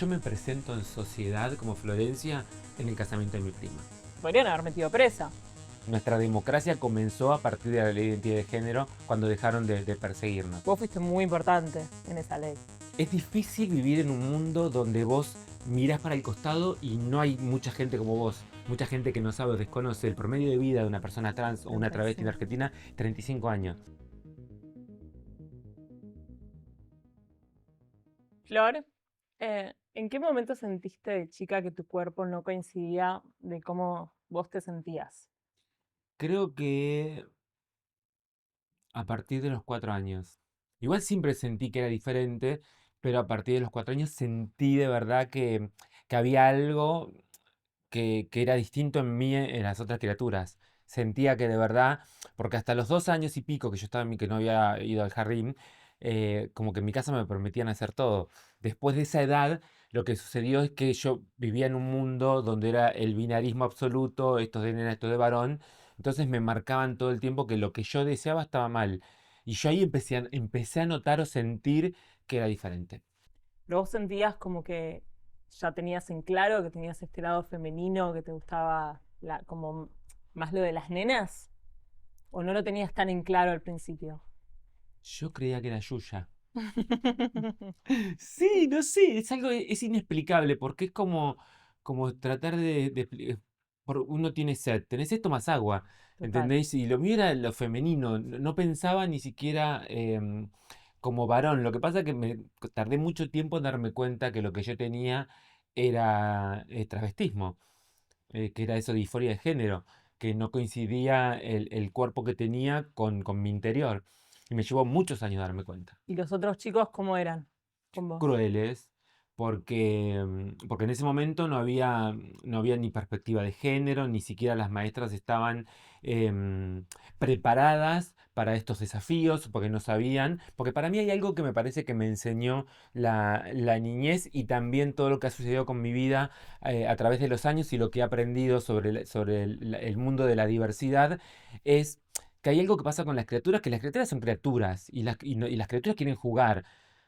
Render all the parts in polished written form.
yo me presento en sociedad como Florencia en el casamiento de mi prima. Podrían haber metido presa. Nuestra democracia comenzó a partir de la ley de identidad de género cuando dejaron de perseguirnos. Vos fuiste muy importante en esa ley. Es difícil vivir en un mundo donde vos mirás para el costado y no hay mucha gente como vos. Mucha gente que no sabe o desconoce el promedio de vida de una persona trans o una travesti en 35. Argentina, 35 años. Flor, ¿en qué momento sentiste de chica que tu cuerpo no coincidía de cómo vos te sentías? Creo que a partir de los 4 años. Igual siempre sentí que era diferente, pero a partir de los 4 años sentí de verdad que había algo que era distinto en mí en las otras criaturas. Sentía que de verdad, porque hasta los 2 años y pico que yo estaba en mi, que no había ido al jardín, como que en mi casa me permitían hacer todo. Después de esa edad, lo que sucedió es que yo vivía en un mundo donde era el binarismo absoluto, esto de nena, esto de varón, entonces me marcaban todo el tiempo que lo que yo deseaba estaba mal. Y yo ahí empecé a notar o sentir que era diferente. ¿Pero vos sentías como que ya tenías en claro que tenías este lado femenino, que te gustaba como más lo de las nenas? ¿O no lo tenías tan en claro al principio? Yo creía que era Yuya. Sí, no sé, es algo, es inexplicable, porque es como tratar uno tiene sed, tenés esto más agua, Total. ¿entendéis? Y lo mío era lo femenino, no pensaba ni siquiera como varón. Lo que pasa es que me tardé mucho tiempo en darme cuenta que lo que yo tenía era travestismo, que era eso de disforia de género, que no coincidía el cuerpo que tenía con mi interior. Y me llevó muchos años darme cuenta. ¿Y los otros chicos cómo eran con vos? Crueles, porque en ese momento no había ni perspectiva de género, ni siquiera las maestras estaban em, preparadas para estos desafíos, porque no sabían, porque para mí hay algo que me parece que me enseñó la niñez y también todo lo que ha sucedido con mi vida a través de los años y lo que he aprendido sobre el mundo de la diversidad, es que hay algo que pasa con las criaturas, que las criaturas son criaturas y las criaturas quieren jugar.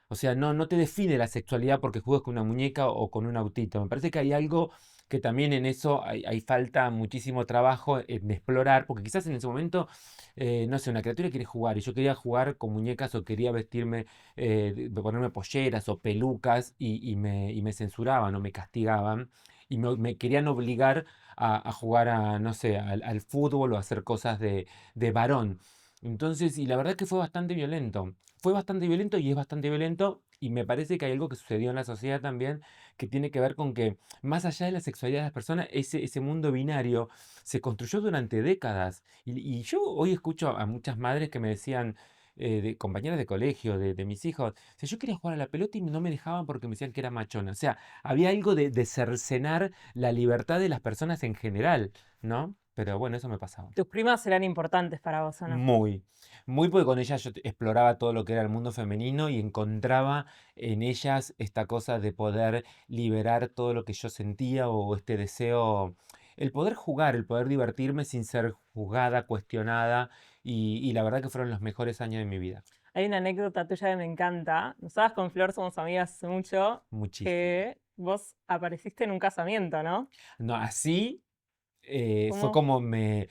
O sea, no te define la sexualidad porque juegas con una muñeca o con un autito. Me parece que hay algo que también en eso hay falta muchísimo trabajo en explorar, porque quizás en ese momento, no sé, una criatura quiere jugar y yo quería jugar con muñecas o quería vestirme, de ponerme polleras o pelucas y me censuraban o me castigaban y me querían obligar a jugar no sé, al fútbol o a hacer cosas de varón. Entonces, y la verdad que fue bastante violento. Fue bastante violento y es bastante violento. Y me parece que hay algo que sucedió en la sociedad también que tiene que ver con que, más allá de la sexualidad de las personas, ese mundo binario se construyó durante décadas. Y yo hoy escucho a muchas madres que me decían, de compañeras de colegio, de mis hijos, si yo quería jugar a la pelota y no me dejaban porque me decían que era machona. O sea, había algo de cercenar la libertad de las personas en general, ¿no? Pero bueno, eso me pasaba. ¿Tus primas eran importantes para vos o no? Muy, muy porque con ellas yo exploraba todo lo que era el mundo femenino y encontraba en ellas esta cosa de poder liberar todo lo que yo sentía o este deseo, el poder jugar, el poder divertirme sin ser juzgada, cuestionada y la verdad que fueron los mejores años de mi vida. Hay una anécdota tuya que me encanta. Nosotras con Flor somos amigas hace mucho, Muchísimo. que vos apareciste en un casamiento, ¿no? No, así fue ¿Cómo? como me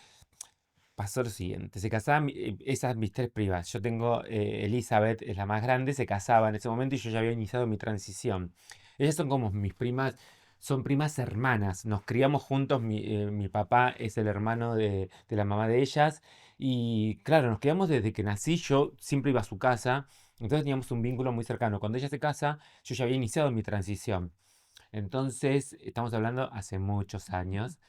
pasó lo siguiente. Se casaban esas mis tres primas. Yo tengo, Elizabeth es la más grande, se casaba en ese momento y yo ya había iniciado mi transición. Ellas son como mis primas, son primas hermanas. Nos criamos juntos, mi papá es el hermano de la mamá de ellas. Y claro, nos criamos desde que nací, yo siempre iba a su casa. Entonces teníamos un vínculo muy cercano. Cuando ella se casa, yo ya había iniciado mi transición. Entonces, estamos hablando hace muchos años.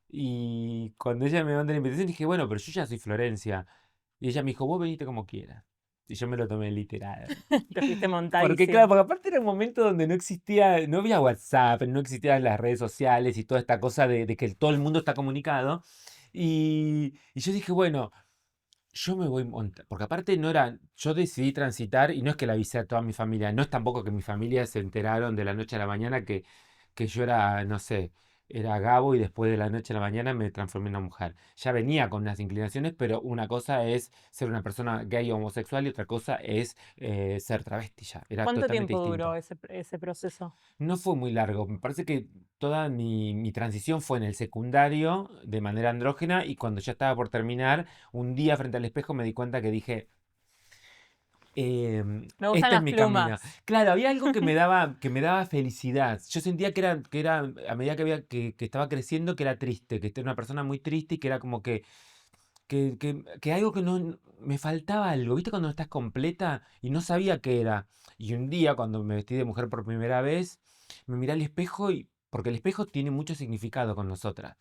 Y cuando ella me mandó la invitación dije, bueno, pero yo ya soy Florencia. Y ella me dijo, vos venite como quieras. Y yo me lo tomé literal. Te fuiste Porque claro, montadísima. porque aparte era un momento donde no existía, no había WhatsApp, no existían las redes sociales y toda esta cosa de que todo el mundo está comunicado. Y yo dije, bueno, yo me voy a montar. Porque aparte no era, yo decidí transitar y no es que la avisé a toda mi familia, no es tampoco que mi familia se enteraron de la noche a la mañana que yo era, no sé, era Gabo y después de la noche a la mañana me transformé en una mujer. Ya venía con unas inclinaciones, pero una cosa es ser una persona gay o homosexual y otra cosa es ser travesti ya. Era ¿Cuánto totalmente tiempo duró distinto. ese proceso? No fue muy largo. Me parece que toda mi transición fue en el secundario de manera andrógena y cuando ya estaba por terminar, un día frente al espejo me di cuenta que dije, Me gustan este es las mi camino. plumas. Claro, había algo que me daba felicidad. Yo sentía que era a medida que estaba creciendo, que era triste, que era una persona muy triste y que era como que algo que no, me faltaba algo. ¿Viste cuando no estás completa y no sabía qué era? Y un día, cuando me vestí de mujer por primera vez, me miré al espejo y, porque el espejo tiene mucho significado con nosotras,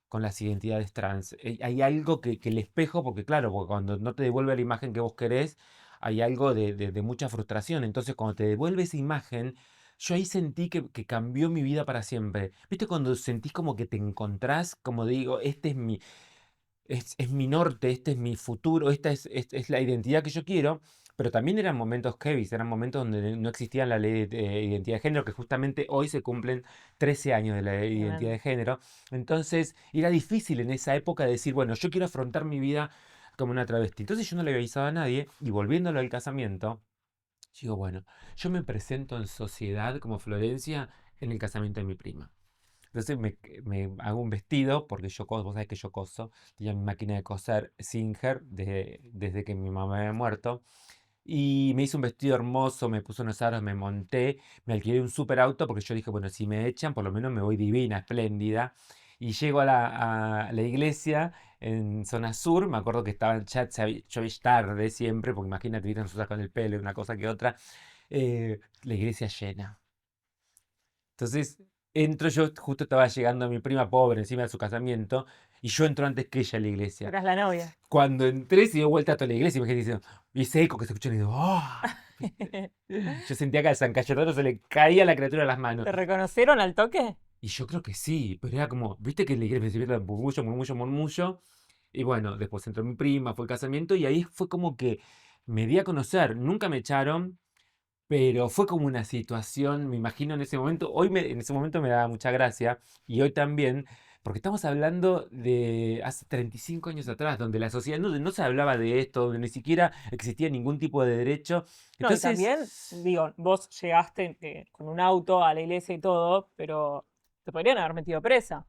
con las identidades trans. Hay algo que el espejo, porque claro, porque cuando no te devuelve la imagen que vos querés, hay algo de mucha frustración. Entonces, cuando te devuelve esa imagen, yo ahí sentí que cambió mi vida para siempre. ¿Viste cuando sentís como que te encontrás, como digo, este es mi norte, este es mi futuro, esta es la identidad que yo quiero? Pero también eran momentos heavy, eran momentos donde no existía la ley de identidad de género, que justamente hoy se cumplen 13 años de la identidad Tremendo. de género. Entonces era difícil en esa época decir, bueno, yo quiero afrontar mi vida como una travesti. Entonces yo no le había avisado a nadie y volviéndolo al casamiento, digo, bueno, yo me presento en sociedad como Florencia en el casamiento de mi prima. Entonces me hago un vestido, porque yo coso, vos sabés que yo coso, tenía mi máquina de coser Singer desde que mi mamá había muerto. Y me hice un vestido hermoso, me puse unos aros, me monté, me alquilé un super auto porque yo dije, bueno, si me echan, por lo menos me voy divina, espléndida. Y llego a la iglesia en zona sur, me acuerdo que estaba ya, yo tarde siempre, porque imagínate, viste, nosotros con el pelo, una cosa que otra, la iglesia llena. Entonces, entro yo, justo estaba llegando mi prima pobre encima de su casamiento, y yo entro antes que ella a la iglesia. Eras la novia. Cuando entré, se dio vuelta a toda la iglesia, y me quedé diciendo, y ese eco que se escuchó, y digo, ¡oh! ¿Viste? Yo sentía que a San Cayetano se le caía la criatura de las manos. ¿Te reconocieron al toque? Y yo creo que sí, pero era como, viste que en la iglesia se empieza murmullo, murmullo, murmullo. Y bueno, después entró mi prima, fue el casamiento, y ahí fue como que me di a conocer. Nunca me echaron, pero fue como una situación, me imagino en ese momento, en ese momento me daba mucha gracia, y hoy también, porque estamos hablando de hace 35 años atrás, donde la sociedad no se hablaba de esto, donde ni siquiera existía ningún tipo de derecho. No, y Entonces, también, digo, vos llegaste con un auto a la iglesia y todo, pero te podrían haber metido presa.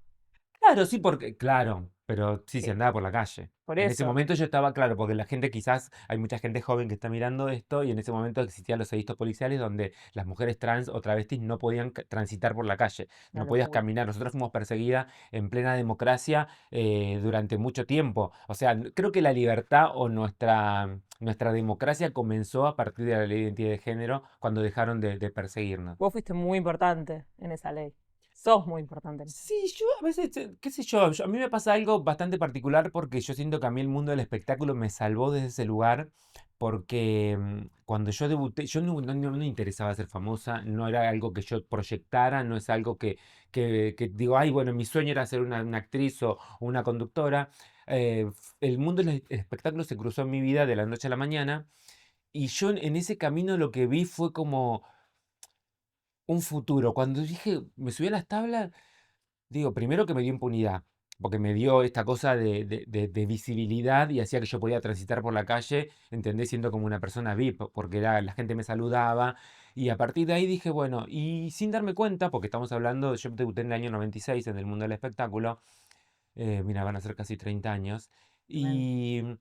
claro, sí, porque, claro, pero sí se Que, andaba por la calle. por En ese eso, momento yo estaba claro, porque la gente quizás, hay mucha gente joven que está mirando esto, y en ese momento existían los edictos policiales donde las mujeres trans o travestis no podían transitar por la calle, una no podías locura. caminar. Nosotros fuimos perseguidas en plena democracia durante mucho tiempo. O sea, creo que la libertad o nuestra democracia comenzó a partir de la ley de identidad de género cuando dejaron de perseguirnos. Vos fuiste muy importante en esa ley. Sos muy importante en esa ley. Sí, yo a veces, qué sé yo, a mí me pasa algo bastante particular porque yo siento que a mí el mundo del espectáculo me salvó desde ese lugar porque cuando yo debuté, yo no me interesaba ser famosa, no era algo que yo proyectara, no es algo que digo, ay, bueno, mi sueño era ser una actriz o una conductora. El mundo del espectáculo se cruzó en mi vida de la noche a la mañana y yo en ese camino lo que vi fue como un futuro. Cuando dije, me subí a las tablas. Digo, primero que me dio impunidad, porque me dio esta cosa de visibilidad y hacía que yo podía transitar por la calle, ¿entendés? Siendo como una persona VIP, porque la gente me saludaba. Y a partir de ahí dije, bueno, y sin darme cuenta, porque estamos hablando, yo debuté en el año 96 en el mundo del espectáculo, mira, van a ser casi 30 años. Tremendo. Y,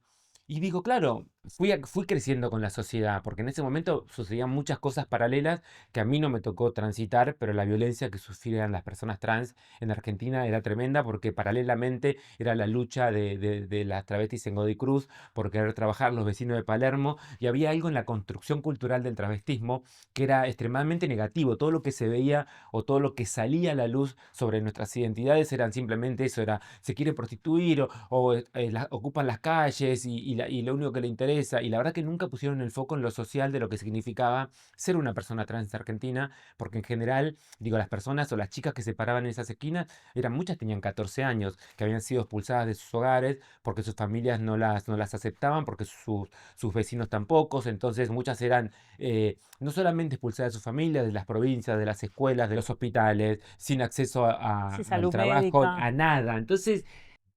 y digo, claro, fui creciendo con la sociedad, porque en ese momento sucedían muchas cosas paralelas que a mí no me tocó transitar, pero la violencia que sufrían las personas trans en Argentina era tremenda, porque paralelamente era la lucha de las travestis en Godoy Cruz por querer trabajar, los vecinos de Palermo, y había algo en la construcción cultural del travestismo que era extremadamente negativo. Todo lo que se veía o todo lo que salía a la luz sobre nuestras identidades eran simplemente eso, era se quiere prostituir ocupan las calles y y lo único que le interesa, y la verdad que nunca pusieron el foco en lo social de lo que significaba ser una persona trans argentina, porque en general, digo, las personas o las chicas que se paraban en esas esquinas, muchas tenían 14 años, que habían sido expulsadas de sus hogares porque sus familias no las aceptaban, porque sus vecinos tampoco, entonces muchas eran no solamente expulsadas de sus familias, de las provincias, de las escuelas, de los hospitales, sin acceso Sí, al salud trabajo, médica. a nada. Entonces,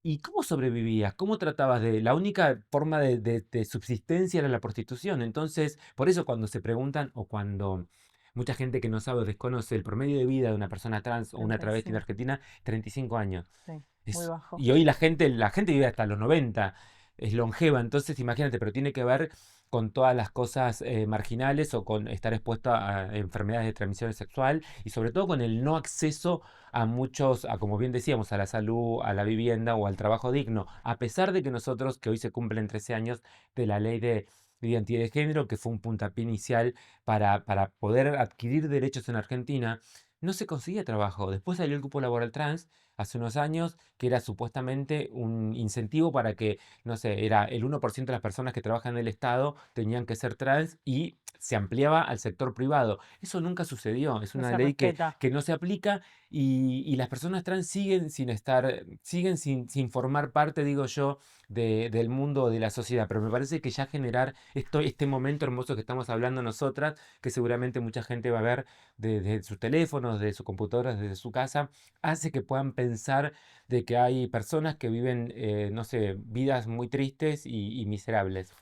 ¿y cómo sobrevivías? ¿Cómo tratabas de...? La única forma de subsistencia era la prostitución. Entonces, por eso cuando se preguntan o cuando mucha gente que no sabe o desconoce el promedio de vida de una persona trans o una travesti en 35, Argentina, 35 años. sí, muy bajo. Y hoy la gente vive hasta los 90, es longeva, entonces imagínate, pero tiene que ver con todas las cosas marginales o con estar expuesto a enfermedades de transmisión sexual y sobre todo con el no acceso a muchos, a como bien decíamos, a la salud, a la vivienda o al trabajo digno, a pesar de que nosotros, que hoy se cumplen 13 años de la ley de identidad de género, que fue un puntapié inicial para poder adquirir derechos en Argentina, no se conseguía trabajo. Después salió el cupo laboral trans hace unos años, que era supuestamente un incentivo para que, no sé, era el 1% de las personas que trabajan en el Estado tenían que ser trans y se ampliaba al sector privado. Eso nunca sucedió, es No una se ley respeta. que no se aplica y las personas trans siguen sin estar, siguen sin formar parte, digo yo, del mundo, de la sociedad. Pero me parece que ya generar este momento hermoso que estamos hablando nosotras, que seguramente mucha gente va a ver desde sus teléfonos, de sus computadoras, desde su casa, hace que puedan pensar de que hay personas que viven, no sé, vidas muy tristes y miserables.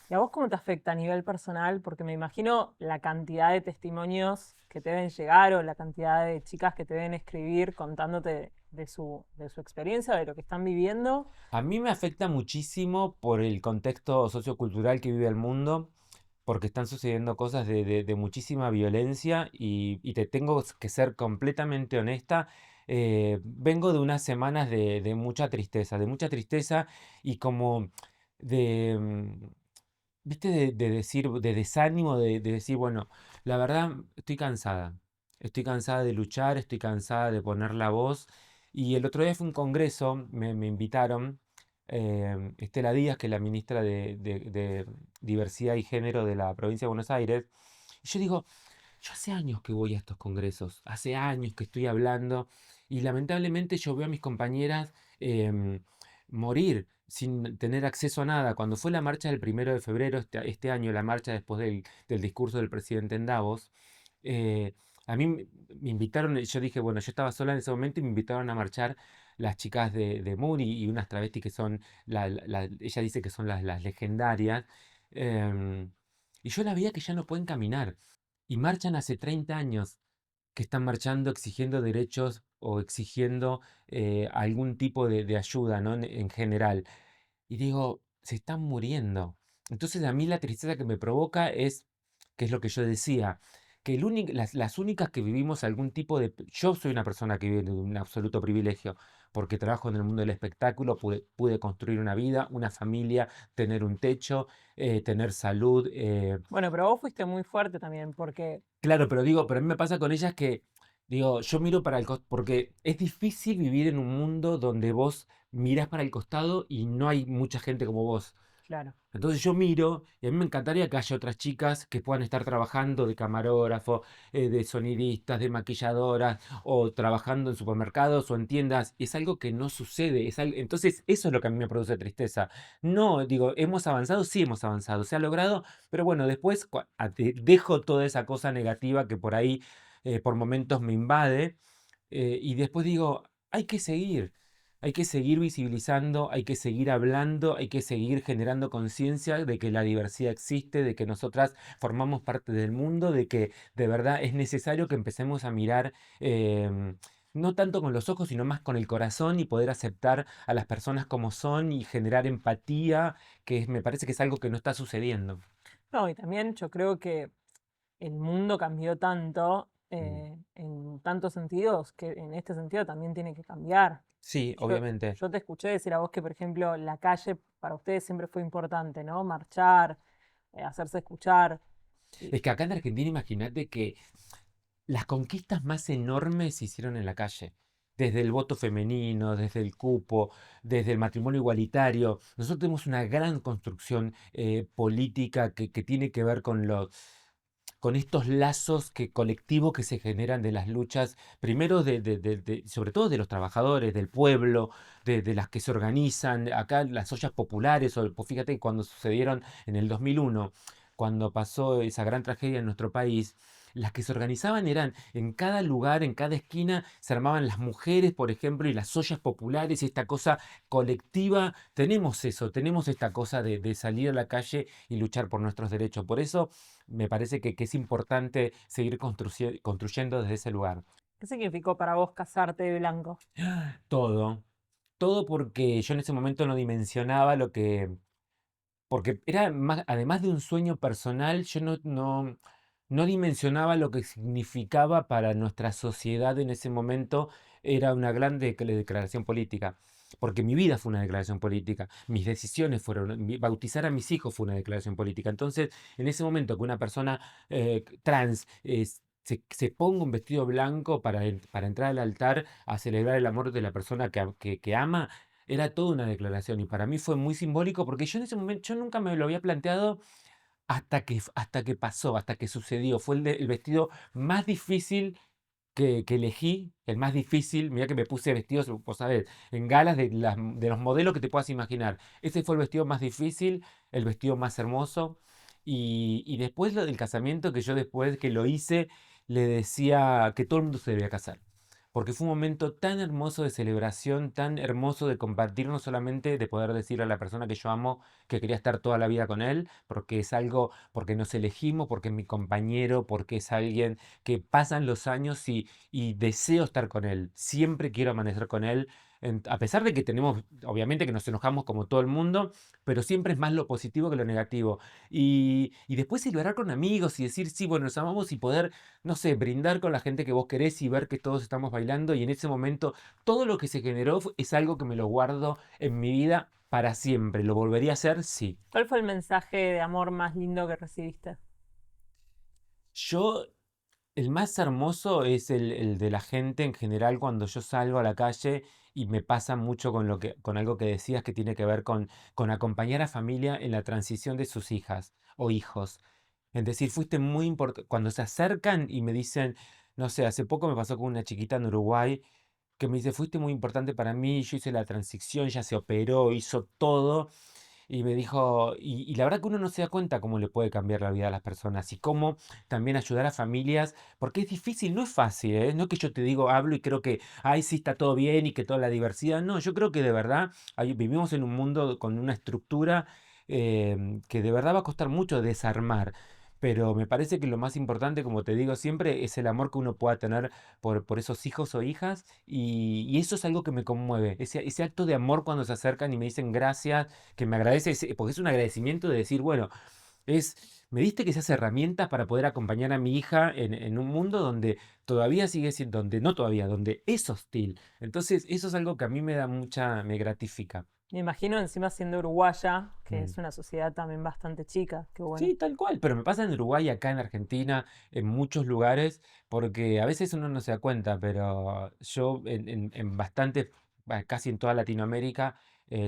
¿Y a vos cómo te afecta a nivel personal? Porque me imagino la cantidad de testimonios que te deben llegar o la cantidad de chicas que te deben escribir contándote de su experiencia, de lo que están viviendo. A mí me afecta muchísimo por el contexto sociocultural que vive el mundo, porque están sucediendo cosas de muchísima violencia y te tengo que ser completamente honesta. Vengo de unas semanas de mucha tristeza y como de, viste, de decir, de desánimo, de decir, bueno, la verdad estoy cansada de luchar, estoy cansada de poner la voz. Y el otro día fue un congreso, me invitaron, Estela Díaz, que es la ministra de Diversidad y Género de la provincia de Buenos Aires, y yo digo, yo hace años que voy a estos congresos, hace años que estoy hablando y lamentablemente yo veo a mis compañeras em, morir sin tener acceso a nada. Cuando fue la marcha del 1 de febrero, este año, la marcha después del discurso del presidente en Davos, eh, a mí me invitaron, yo dije, bueno, yo estaba sola en ese momento y me invitaron a marchar las chicas de Muri y unas travestis que son, ella dice que son las legendarias. em, y yo la veía que ya no pueden caminar. Y marchan hace 30 años que están marchando exigiendo derechos o exigiendo algún tipo de ayuda, ¿no? En general. Y digo, se están muriendo. Entonces a mí la tristeza que me provoca es, que es lo que yo decía, que las únicas que vivimos algún tipo de... Yo soy una persona que vive en un absoluto privilegio, porque trabajo en el mundo del espectáculo, pude construir una vida, una familia, tener un techo, tener salud. Bueno, pero vos fuiste muy fuerte también, porque, Claro, pero digo, pero a mí me pasa con ellas que, digo, yo miro para el costado, porque es difícil vivir en un mundo donde vos mirás para el costado y no hay mucha gente como vos. claro. Entonces yo miro y a mí me encantaría que haya otras chicas que puedan estar trabajando de camarógrafo, de sonidistas, de maquilladoras o trabajando en supermercados o en tiendas. Es algo que no sucede. Entonces eso es lo que a mí me produce tristeza. No, digo, hemos avanzado, sí hemos avanzado, se ha logrado, pero bueno, después dejo toda esa cosa negativa que por ahí por momentos me invade y después digo, hay que seguir. Hay que seguir visibilizando, hay que seguir hablando, hay que seguir generando conciencia de que la diversidad existe, de que nosotras formamos parte del mundo, de que de verdad es necesario que empecemos a mirar no tanto con los ojos, sino más con el corazón y poder aceptar a las personas como son y generar empatía, me parece que es algo que no está sucediendo. No, y también yo creo que el mundo cambió tanto Mm. en tantos sentidos que en este sentido también tiene que cambiar. Sí, Yo, obviamente. yo te escuché decir a vos que, por ejemplo, la calle para ustedes siempre fue importante, ¿no? Marchar, hacerse escuchar. Y Es que acá en Argentina, imagínate que las conquistas más enormes se hicieron en la calle. desde el voto femenino, desde el cupo, desde el matrimonio igualitario. Nosotros tenemos una gran construcción política que tiene que ver con estos lazos colectivos que se generan de las luchas, primero sobre todo de los trabajadores, del pueblo, de las que se organizan, acá las ollas populares, pues fíjate que cuando sucedieron en el 2001, cuando pasó esa gran tragedia en nuestro país, las que se organizaban eran en cada lugar, en cada esquina, se armaban las mujeres, por ejemplo, y las ollas populares, y esta cosa colectiva. Tenemos eso, tenemos esta cosa de salir a la calle y luchar por nuestros derechos. Por eso me parece que es importante seguir construyendo desde ese lugar. ¿Qué significó para vos casarte de blanco? Todo, todo porque yo en ese momento no dimensionaba lo que, porque era más, además de un sueño personal, yo no dimensionaba lo que significaba para nuestra sociedad en ese momento. Era una gran declaración política. Porque mi vida fue una declaración política, mis decisiones fueron, bautizar a mis hijos fue una declaración política. Entonces, en ese momento que una persona trans se ponga un vestido blanco para entrar al altar a celebrar el amor de la persona que ama, era toda una declaración y para mí fue muy simbólico porque yo en ese momento, yo nunca me lo había planteado hasta que pasó, hasta que sucedió. Fue el vestido más difícil que elegí, el más difícil. Mira que me puse vestidos, vos sabés, en galas de los modelos que te puedas imaginar. Ese fue el vestido más difícil, el vestido más hermoso. Y después lo del casamiento, que yo después que lo hice, le decía que todo el mundo se debía casar. Porque fue un momento tan hermoso de celebración, tan hermoso de compartir, no solamente de poder decir a la persona que yo amo que quería estar toda la vida con él, porque es algo, porque nos elegimos, porque es mi compañero, porque es alguien que pasan los años y deseo estar con él. Siempre quiero amanecer con él. A pesar de que tenemos, obviamente que nos enojamos como todo el mundo, pero siempre es más lo positivo que lo negativo. Y después celebrar con amigos y decir, sí, bueno, nos amamos y poder, no sé, brindar con la gente que vos querés y ver que todos estamos bailando. Y en ese momento, todo lo que se generó es algo que me lo guardo en mi vida para siempre. ¿Lo volvería a hacer? Sí. ¿Cuál fue el mensaje de amor más lindo que recibiste? Yo El más hermoso es el de la gente en general cuando yo salgo a la calle y me pasa mucho con algo que decías que tiene que ver con acompañar a familia en la transición de sus hijas o hijos. Es decir, fuiste muy importante. Cuando se acercan y me dicen, no sé, hace poco me pasó con una chiquita en Uruguay que me dice, fuiste muy importante para mí, yo hice la transición, ya se operó, hizo todo. Y me dijo, y la verdad que uno no se da cuenta cómo le puede cambiar la vida a las personas y cómo también ayudar a familias, porque es difícil, no es fácil, ¿eh? No es que yo te digo, hablo y creo que, ay, sí, está todo bien y que toda la diversidad. No, yo creo que de verdad vivimos en un mundo con una estructura que de verdad va a costar mucho desarmar. Pero me parece que lo más importante, como te digo siempre, es el amor que uno pueda tener por esos hijos o hijas. Y eso es algo que me conmueve. Ese acto de amor cuando se acercan y me dicen gracias, que me agradece, porque es un agradecimiento de decir, bueno, me diste que esas herramientas para poder acompañar a mi hija en un mundo donde todavía sigue siendo, donde no todavía, donde es hostil. Entonces, eso es algo que a mí me gratifica. Me imagino encima siendo uruguaya, que Mm. es una sociedad también bastante chica. Qué bueno. Sí, tal cual, pero me pasa en Uruguay, acá en Argentina, en muchos lugares, porque a veces uno no se da cuenta, pero yo en bastante, casi en toda Latinoamérica,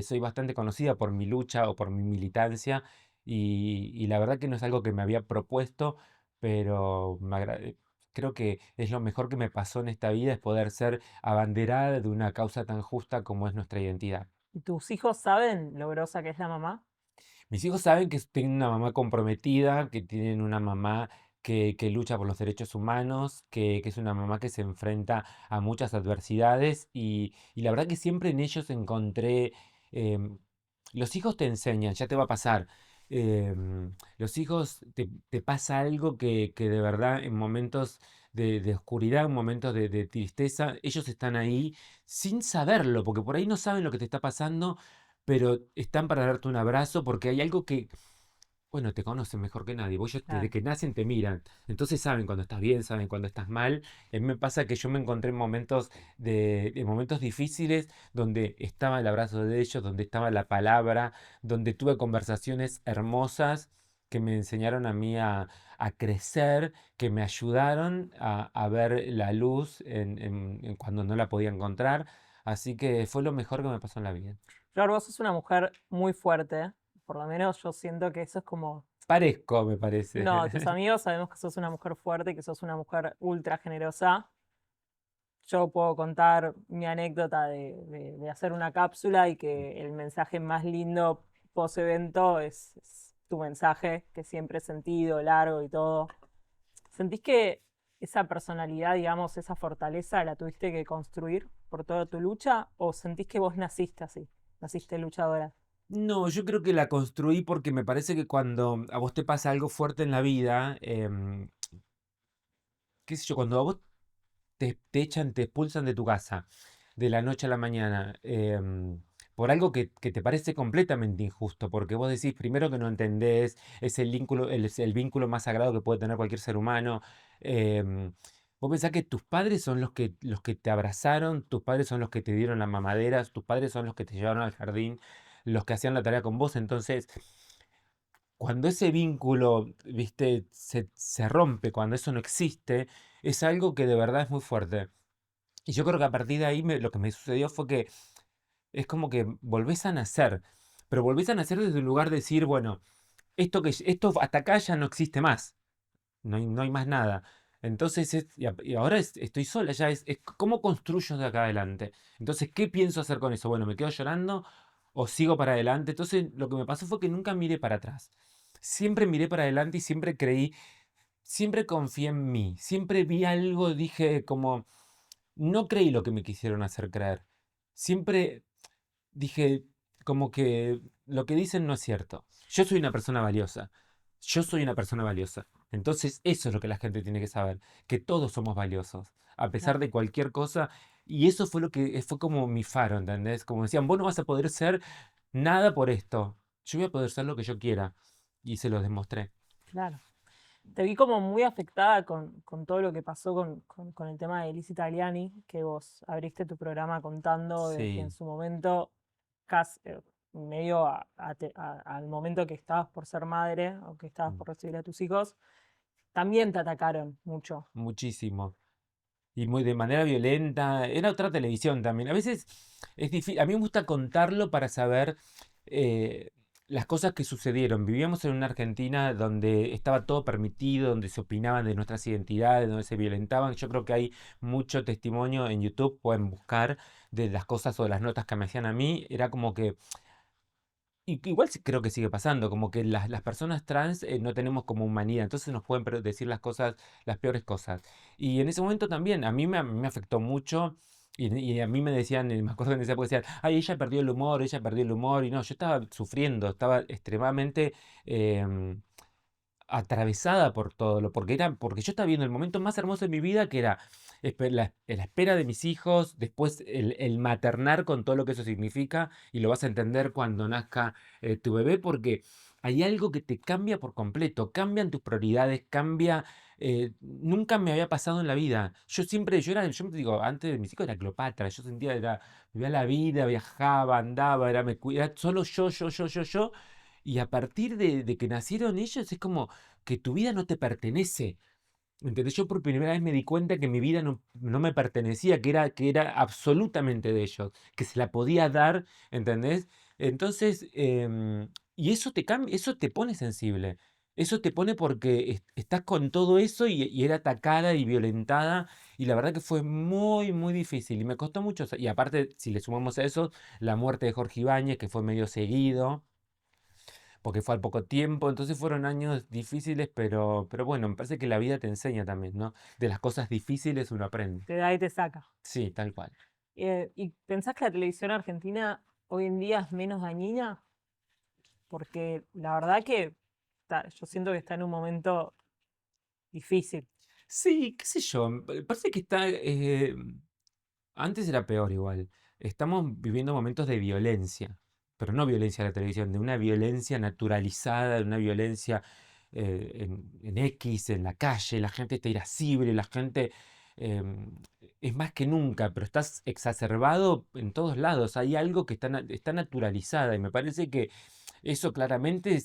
soy bastante conocida por mi lucha o por mi militancia, y la verdad que no es algo que me había propuesto, pero creo que es lo mejor que me pasó en esta vida, es poder ser abanderada de una causa tan justa como es nuestra identidad. ¿Y tus hijos saben lo grosa que es la mamá? Mis hijos saben que tienen una mamá comprometida, que tienen una mamá que lucha por los derechos humanos, que es una mamá que se enfrenta a muchas adversidades y la verdad que siempre en ellos encontré, em, los hijos te enseñan, ya te va a pasar. Los hijos te pasa algo que de verdad en momentos de oscuridad, en momentos de tristeza, ellos están ahí sin saberlo, porque por ahí no saben lo que te está pasando, pero están para darte un abrazo porque hay algo que, bueno, te conocen mejor que nadie. Vos desde Claro. que nacen te miran, entonces saben cuando estás bien, saben cuando estás mal. A mí me pasa que yo me encontré en momentos de momentos difíciles donde estaba el abrazo de ellos, donde estaba la palabra, donde tuve conversaciones hermosas que me enseñaron a mí a crecer, que me ayudaron a ver la luz en cuando no la podía encontrar. Así que fue lo mejor que me pasó en la vida. Flor, vos sos una mujer muy fuerte, por lo menos yo siento que eso es como, Parezco, me parece. no, tus amigos sabemos que sos una mujer fuerte, que sos una mujer ultra generosa. Yo puedo contar mi anécdota de hacer una cápsula y que el mensaje más lindo post evento es tu mensaje, que siempre he sentido, largo y todo. ¿Sentís que esa personalidad, digamos, esa fortaleza la tuviste que construir por toda tu lucha? ¿O sentís que vos naciste así? ¿Naciste luchadora? No, yo creo que la construí porque me parece que cuando a vos te pasa algo fuerte en la vida, qué sé yo, cuando a vos te echan, te expulsan de tu casa de la noche a la mañana, por algo que te parece completamente injusto, porque vos decís primero que no entendés, es el vínculo más sagrado que puede tener cualquier ser humano. Vos pensás que tus padres son los que te abrazaron, tus padres son los que te dieron las mamaderas, tus padres son los que te llevaron al jardín, los que hacían la tarea con vos. Entonces, cuando ese vínculo, viste, se rompe, cuando eso no existe, es algo que de verdad es muy fuerte. Y yo creo que a partir de ahí lo que me sucedió fue que es como que volvés a nacer, pero volvés a nacer desde un lugar de decir, bueno, esto hasta acá ya no existe más, no hay más nada. Entonces, y ahora estoy sola, ya es cómo construyo de acá adelante. Entonces, ¿qué pienso hacer con eso? Bueno, ¿me quedo llorando o sigo para adelante? Entonces, lo que me pasó fue que nunca miré para atrás. Siempre miré para adelante y siempre creí, siempre confié en mí, siempre vi algo, dije como, no creí lo que me quisieron hacer creer. Siempre dije como que lo que dicen no es cierto. Yo soy una persona valiosa. Yo soy una persona valiosa. Entonces eso es lo que la gente tiene que saber, que todos somos valiosos, a pesar Claro, de cualquier cosa. Y eso fue lo que fue como mi faro, ¿entendés? Como decían, vos no vas a poder ser nada por esto. Yo voy a poder ser lo que yo quiera. Y se los demostré. claro. Te vi como muy afectada con todo lo que pasó con el tema de Elisa Italiani, que vos abriste tu programa contando de que en Sí, su momento, casi, medio al momento que estabas por ser madre o que estabas mm, por recibir a tus hijos, también te atacaron mucho. muchísimo. Y muy de manera violenta. Era otra televisión también. A veces es difícil. A mí me gusta contarlo para saber eh, las cosas que sucedieron. Vivíamos en una Argentina donde estaba todo permitido, donde se opinaban de nuestras identidades, donde se violentaban. Yo creo que hay mucho testimonio en YouTube, pueden buscar de las cosas o de las notas que me hacían a mí. Era como que y que igual creo que sigue pasando, como que las personas trans no tenemos como humanidad, entonces nos pueden decir las cosas, las peores cosas. Y en ese momento también, a mí me afectó mucho. Y a mí me decían, me acuerdo en esa época decían, ay, ella perdió el humor, y no, yo estaba sufriendo, estaba extremadamente em, atravesada por todo lo, porque yo estaba viendo el momento más hermoso de mi vida, que era la espera de mis hijos, después el maternar con todo lo que eso significa, y lo vas a entender cuando nazca tu bebé, porque hay algo que te cambia por completo, cambian tus prioridades, nunca me había pasado en la vida. Yo me digo, antes de mis hijos era Cleopatra, yo sentía, vivía la vida, viajaba, andaba, era solo yo. Y a partir de que nacieron ellos, es como que tu vida no te pertenece. ¿Entendés? Yo por primera vez me di cuenta que mi vida no me pertenecía, que era absolutamente de ellos, que se la podía dar, ¿entendés? Entonces, y eso te cambia, eso te pone sensible. Eso te pone porque estás con todo eso y era atacada y violentada. Y la verdad que fue muy, muy difícil. Y me costó mucho. Y aparte, si le sumamos a eso, la muerte de Jorge Ibáñez, que fue medio seguido porque fue al poco tiempo, entonces fueron años difíciles, pero bueno, me parece que la vida te enseña también, ¿no? De las cosas difíciles uno aprende. Te da y te saca. Sí, tal cual. ¿Y pensás que la televisión argentina hoy en día es menos dañina? Porque la verdad que yo siento que está en un momento difícil. Sí, qué sé yo, me parece que antes era peor igual. Estamos viviendo momentos de violencia, pero no violencia de la televisión, de una violencia naturalizada, de una violencia en X, en la calle, la gente está irascible, la gente em, es más que nunca, pero estás exacerbado en todos lados. Hay algo que está naturalizada y me parece que eso claramente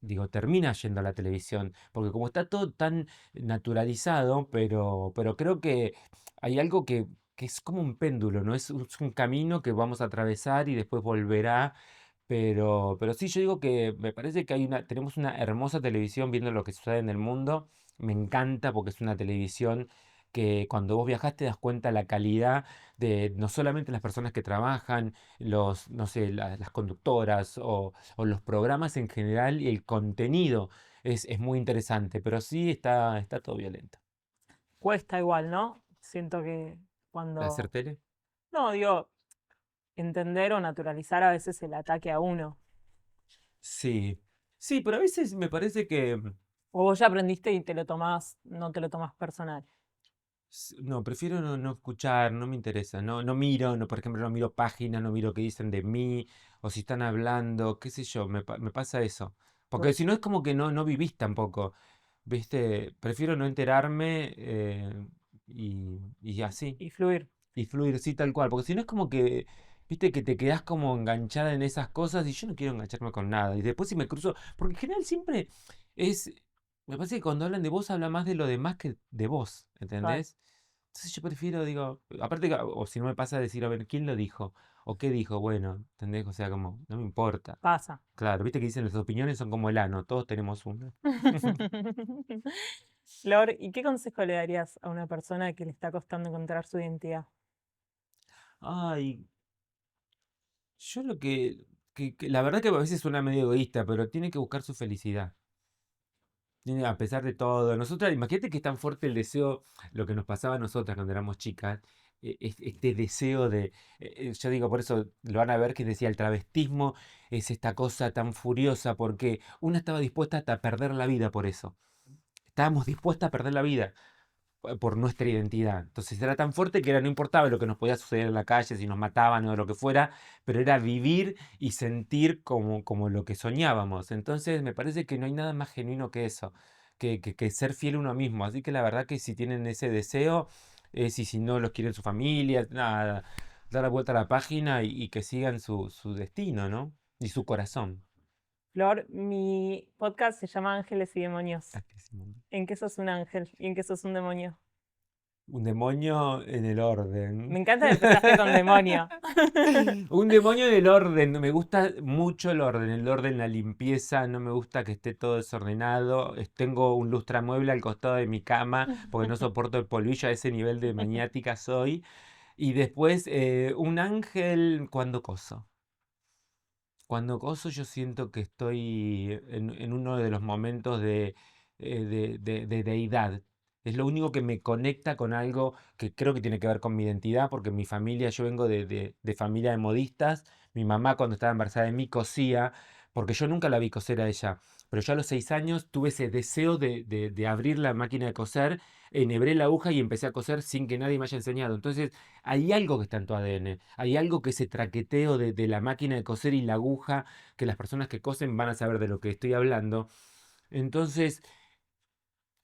digo, termina yendo a la televisión, porque como está todo tan naturalizado, pero creo que hay algo que es como un péndulo, ¿no? Es un camino que vamos a atravesar y después volverá. Pero sí, yo digo que me parece que tenemos una hermosa televisión viendo lo que sucede en el mundo. Me encanta porque es una televisión que cuando vos viajás te das cuenta la calidad de no solamente las personas que trabajan, no sé, las conductoras o los programas en general y el contenido es muy interesante, pero sí está todo violento. Cuesta igual, ¿no? Siento que ¿Hacer cuando... tele? No, digo, entender o naturalizar a veces el ataque a uno. Sí, sí, pero a veces me parece que O vos ya aprendiste y te lo tomás, no te lo tomás personal. No, prefiero no escuchar, no me interesa, no miro, no, por ejemplo, no miro páginas, no miro qué dicen de mí, o si están hablando, qué sé yo, me pasa eso. Porque si no es como que no vivís tampoco, ¿viste? Prefiero no enterarme y así, Y fluir. y fluir, sí, tal cual, porque si no es como que, ¿viste? Que te quedás como enganchada en esas cosas y yo no quiero engancharme con nada. Y después si me cruzo, porque en general siempre es, me parece que cuando hablan de vos habla más de lo demás que de vos, Total. ¿entendés? Entonces yo prefiero, digo, aparte, o si no me pasa decir, a ver, ¿quién lo dijo? ¿O qué dijo? Bueno, ¿entendés? O sea, como, no me importa. Pasa. Claro, viste que dicen las opiniones son como el ano, todos tenemos una. Flor, ¿y qué consejo le darías a una persona que le está costando encontrar su identidad? Ay, yo la verdad que a veces suena medio egoísta, pero tiene que buscar su felicidad. A pesar de todo, nosotras, imagínate que es tan fuerte el deseo, lo que nos pasaba a nosotras cuando éramos chicas, este deseo yo digo, por eso lo van a ver que decía, el travestismo es esta cosa tan furiosa, porque una estaba dispuesta hasta a perder la vida por eso. Estábamos dispuestas a perder la vida por nuestra identidad. Entonces era tan fuerte que no importaba lo que nos podía suceder en la calle, si nos mataban o lo que fuera, pero era vivir y sentir como lo que soñábamos. Entonces me parece que no hay nada más genuino que eso, que ser fiel a uno mismo. Así que la verdad que si tienen ese deseo, y si no los quieren su familia, nada, dar la vuelta a la página y que sigan su destino, ¿no? Y su corazón. Flor, mi podcast se llama Ángeles y Demonios. Ay, qué Simón. ¿En qué sos un ángel y en qué sos un demonio? Un demonio en el orden. Me encanta que empezaste con demonio. Un demonio del orden. Me gusta mucho el orden, la limpieza. No me gusta que esté todo desordenado. Tengo un lustramueble al costado de mi cama porque no soporto el polvillo. A ese nivel de maniática soy. Y después, un ángel cuando coso. Cuando coso yo siento que estoy en uno de los momentos de deidad. Es lo único que me conecta con algo que creo que tiene que ver con mi identidad, porque mi familia, yo vengo de familia de modistas. Mi mamá cuando estaba embarazada de mí cosía, porque yo nunca la vi coser a ella. Pero yo a los 6 años tuve ese deseo de abrir la máquina de coser, enhebré la aguja y empecé a coser sin que nadie me haya enseñado. Entonces hay algo que está en tu ADN, hay algo que ese traqueteo de la máquina de coser y la aguja, que las personas que cosen van a saber de lo que estoy hablando. Entonces,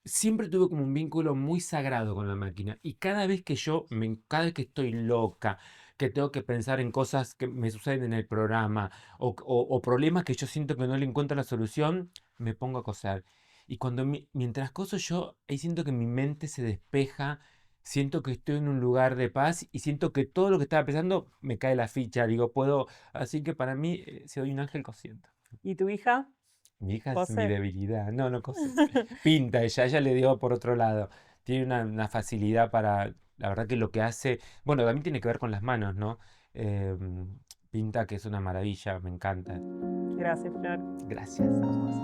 siempre tuve como un vínculo muy sagrado con la máquina. Y cada vez que estoy loca, que tengo que pensar en cosas que me suceden en el programa o problemas que yo siento que no le encuentro la solución, me pongo a coser. Y mientras coso yo, ahí siento que mi mente se despeja, siento que estoy en un lugar de paz y siento que todo lo que estaba pensando me cae la ficha. Digo, puedo. Así que para mí, soy un ángel cosiendo. ¿Y tu hija? Mi hija es mi ¿Cose? debilidad. No, no cose. Pinta ella le dio por otro lado. Tiene una facilidad para, la verdad que lo que hace, bueno, también tiene que ver con las manos, ¿no? Em, Pinta que es una maravilla, me encanta. Gracias, Flor. Gracias a vos.